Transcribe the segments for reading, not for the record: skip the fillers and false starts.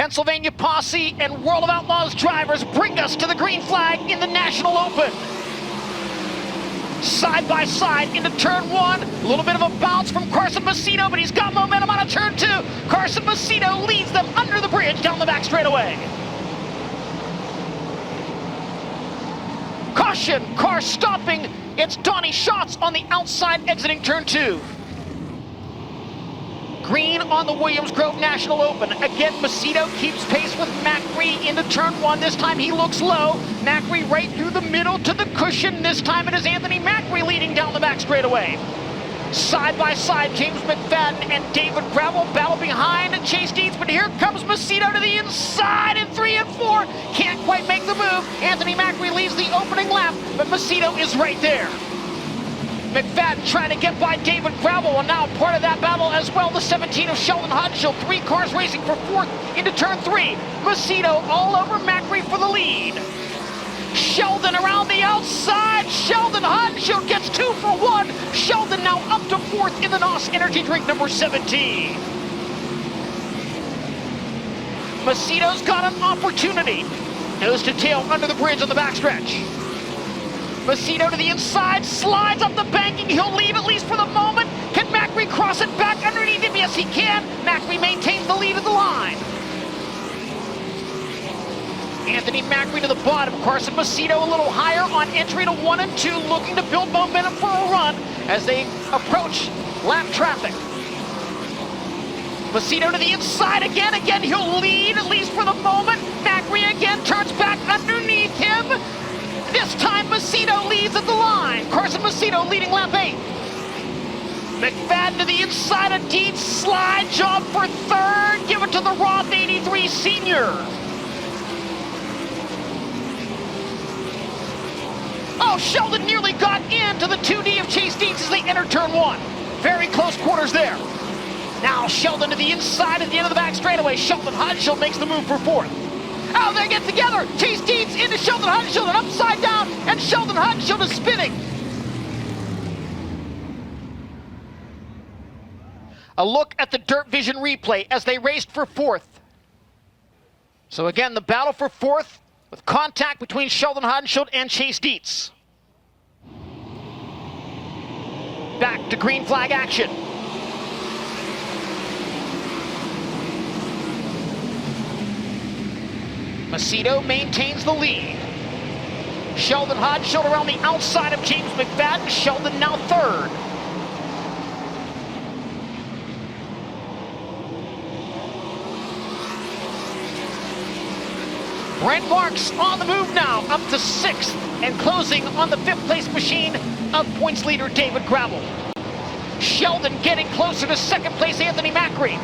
Pennsylvania Posse and World of Outlaws drivers bring us to the green flag in the National Open. Side by side into turn one. A little bit of a bounce from Carson Macedo, but he's got momentum on a turn two. Carson Macedo leads them under the bridge down the back straightaway. Caution, car stopping. It's Donnie Schatz on the outside exiting turn two. Green on the Williams Grove National Open. Again, Macedo keeps pace with Macri into turn one. This time he looks low. Macri right through the middle to the cushion. This time it is Anthony Macri leading down the back straightaway. Side by side, James McFadden and David Gravel battle behind Chase Dietz, but here comes Macedo to the inside in 3 and 4. Can't quite make the move. Anthony Macri leads the opening lap, but Macedo is right there. McFadden trying to get by David Gravel, and now part of that battle as well, the 17 of Sheldon Hodenshield. 3 cars racing for 4th into turn 3. Macedo all over Macri for the lead. Sheldon around the outside. Sheldon Hodenshield gets 2 for 1. Sheldon now up to 4th in the NOS energy drink number 17. Macedo's got an opportunity. Nose to tail under the bridge on the backstretch. Macedo to the inside, slides up the banking. He'll lead at least for the moment. Can Macri cross it back underneath him? Yes, he can. Macri maintains the lead at the line. Anthony Macri to the bottom. Carson Macedo a little higher on entry to 1 and 2, looking to build momentum for a run as they approach lap traffic. Macedo to the inside again. Again, he'll lead at least for the moment. Macri again turns back underneath him. This time, Macedo leads at the line. Carson Macedo leading lap 8. McFadden to the inside of Dietz. Slide job for 3rd. Give it to the Roth 83 senior. Oh, Sheldon nearly got into the 2D of Chase Dietz as they enter turn 1. Very close quarters there. Now Sheldon to the inside at the end of the back straightaway. Sheldon Hodenshield makes the move for 4th. Oh, they get together. Chase Dietz into Sheldon Hodenshield and upside down, and Sheldon Hodenshield is spinning. A look at the Dirt Vision replay as they raced for 4th. So again, the battle for 4th with contact between Sheldon Hodenshield and Chase Dietz. Back to green flag action. Macedo maintains the lead. Sheldon Hodenshield around the outside of James McFadden. Sheldon now 3rd. Brent Marks on the move now, up to 6th and closing on the 5th place machine of points leader David Gravel. Sheldon getting closer to 2nd place Anthony Macri.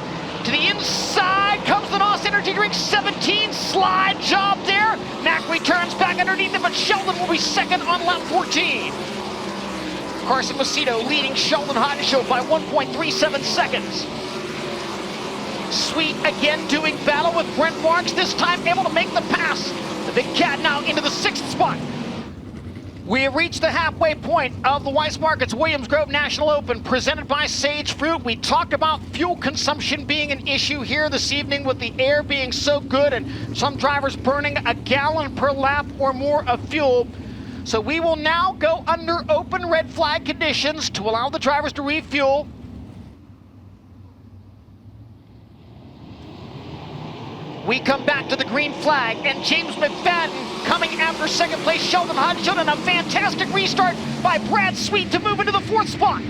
To the inside comes the NOS Energy Drink 17, slide job there. Macri turns back underneath him, but Sheldon will be 2nd on lap 14. Carson Macedo leading Sheldon Hodenshield by 1.37 seconds. Sweet again doing battle with Brent Marks, this time able to make the pass. The big cat now into the 6th spot. We have reached the halfway point of the Weiss Markets Williams Grove National Open presented by Sage Fruit. We talked about fuel consumption being an issue here this evening with the air being so good and some drivers burning a gallon per lap or more of fuel. So we will now go under open red flag conditions to allow the drivers to refuel. We come back to the green flag, and James McFadden coming after 2nd place Sheldon Hodenshield, and a fantastic restart by Brad Sweet to move into the 4th spot.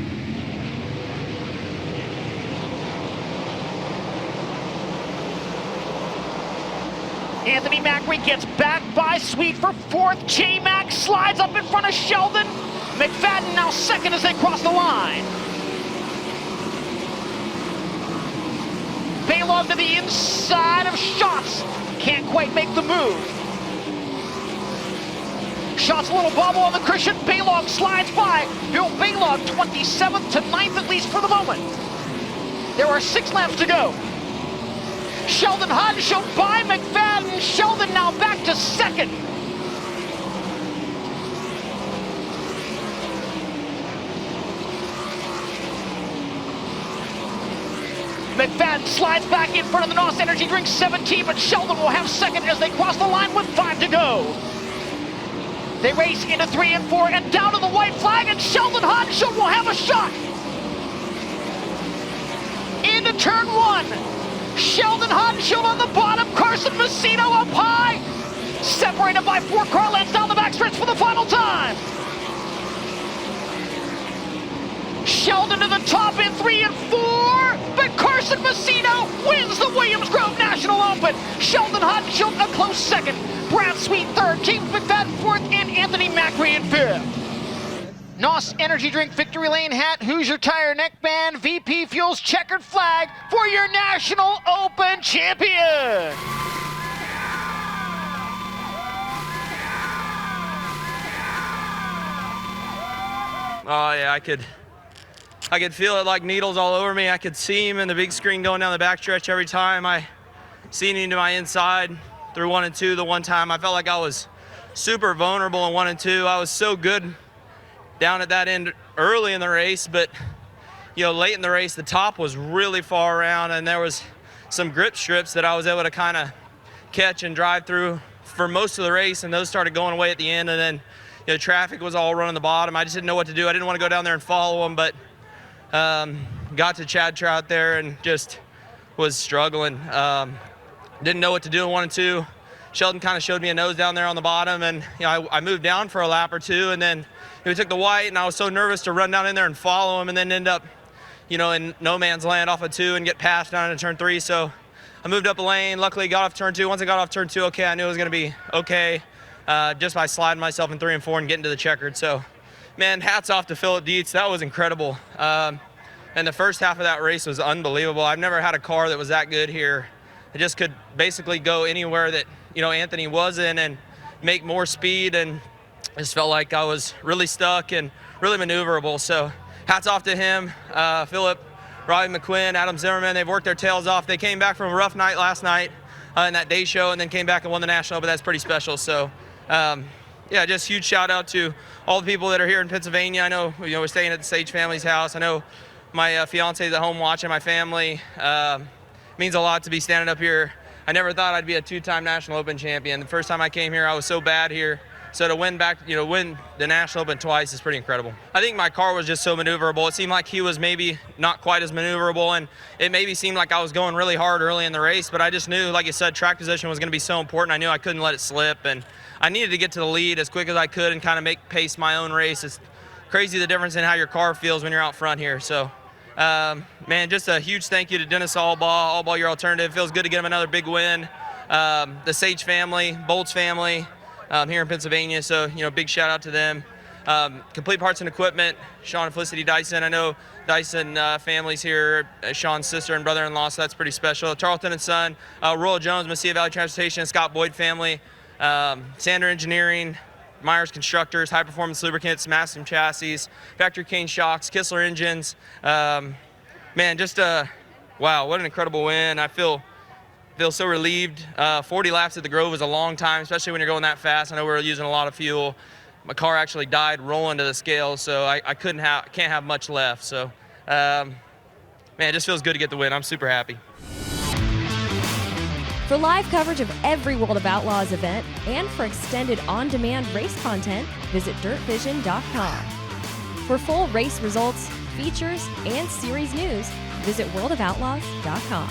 Anthony Macri gets back by Sweet for 4th. J-Mac slides up in front of Sheldon. McFadden now 2nd as they cross the line. Baylog to the inside of Schatz. Can't quite make the move. Schatz a little bobble on the cushion. Baylog slides by. Bill Baylog 27th to 9th at least for the moment. There are 6 laps to go. Sheldon Hodenshield by McFadden. Sheldon now back to 2nd. McFadden slides back in front of the NOS Energy Drink 17, but Sheldon will have second as they cross the line with 5 to go. They race into 3 and 4 and down to the white flag, and Sheldon Hodenshield will have a shot. Into turn 1. Sheldon Hodenshield on the bottom, Carson Macedo up high. Separated by 4 car lengths down the backstretch for the final time. Sheldon to the top in 3 and 4, but Carson Macedo wins the Williams Grove National Open. Sheldon Hodenshield a close second. Brad Sweet third, James McFadden fourth, and Anthony Macri in fifth. NOS Energy Drink Victory Lane hat, Hoosier Tire neckband, VP Fuels checkered flag for your National Open champion. Oh yeah, I could feel it like needles all over me. I could see him in the big screen going down the backstretch every time I seen him to my inside through 1 and 2 the one time. I felt like I was super vulnerable in 1 and 2. I was so good down at that end early in the race, but late in the race, the top was really far around, and there was some grip strips that I was able to kind of catch and drive through for most of the race, and those started going away at the end, and then traffic was all running the bottom. I just didn't know what to do. I didn't want to go down there and follow them, but got to Chad Trout there and just was struggling. Didn't know what to do in 1 and 2. Sheldon kind of showed me a nose down there on the bottom, and I moved down for a lap or two, and then we took the white, and I was so nervous to run down in there and follow him, and then end up in no man's land off of 2 and get passed down into turn 3. So I moved up a lane, luckily got off turn 2. Once I got off turn 2, okay, I knew it was going to be okay just by sliding myself in 3 and 4 and getting to the checkered. So man, hats off to Philip Dietz. That was incredible. And the first half of that race was unbelievable. I've never had a car that was that good here. It just could basically go anywhere that Anthony was in and make more speed, and just felt like I was really stuck and really maneuverable. So hats off to him, Philip, Robbie McQuinn, Adam Zimmerman. They've worked their tails off. They came back from a rough night last night in that day show, and then came back and won the national, but that's pretty special. So yeah, just huge shout out to all the people that are here in Pennsylvania. I know we're staying at the Sage family's house. I know my fiance is at home watching my family. Means a lot to be standing up here. I never thought I'd be a 2-time National Open champion. The first time I came here, I was so bad here. So to win win the National Open twice is pretty incredible. I think my car was just so maneuverable. It seemed like he was maybe not quite as maneuverable, and it maybe seemed like I was going really hard early in the race, but I just knew, like I said, track position was gonna be so important. I knew I couldn't let it slip, and I needed to get to the lead as quick as I could and kind of make pace my own race. It's crazy the difference in how your car feels when you're out front here. So man, just a huge thank you to Dennis Allbaugh, your alternative. Feels good to get him another big win. The Sage family, Bolts family here in Pennsylvania, so big shout out to them. Complete Parts and Equipment, Sean and Felicity Dyson. I know Dyson family's here, Sean's sister and brother-in-law, so that's pretty special. Tarleton and Son, Royal Jones, Mesilla Valley Transportation, Scott Boyd family, Sander Engineering, Myers Constructors, High Performance Lubricants, Massim Chassis, Factory Cane Shocks, Kistler Engines. Man, just wow, what an incredible win. I feel so relieved. 40 laps at the Grove is a long time, especially when you're going that fast. I know we're using a lot of fuel. My car actually died rolling to the scale, so I can't have much left. So, man, it just feels good to get the win. I'm super happy. For live coverage of every World of Outlaws event and for extended on-demand race content, visit dirtvision.com. For full race results, features, and series news, visit worldofoutlaws.com.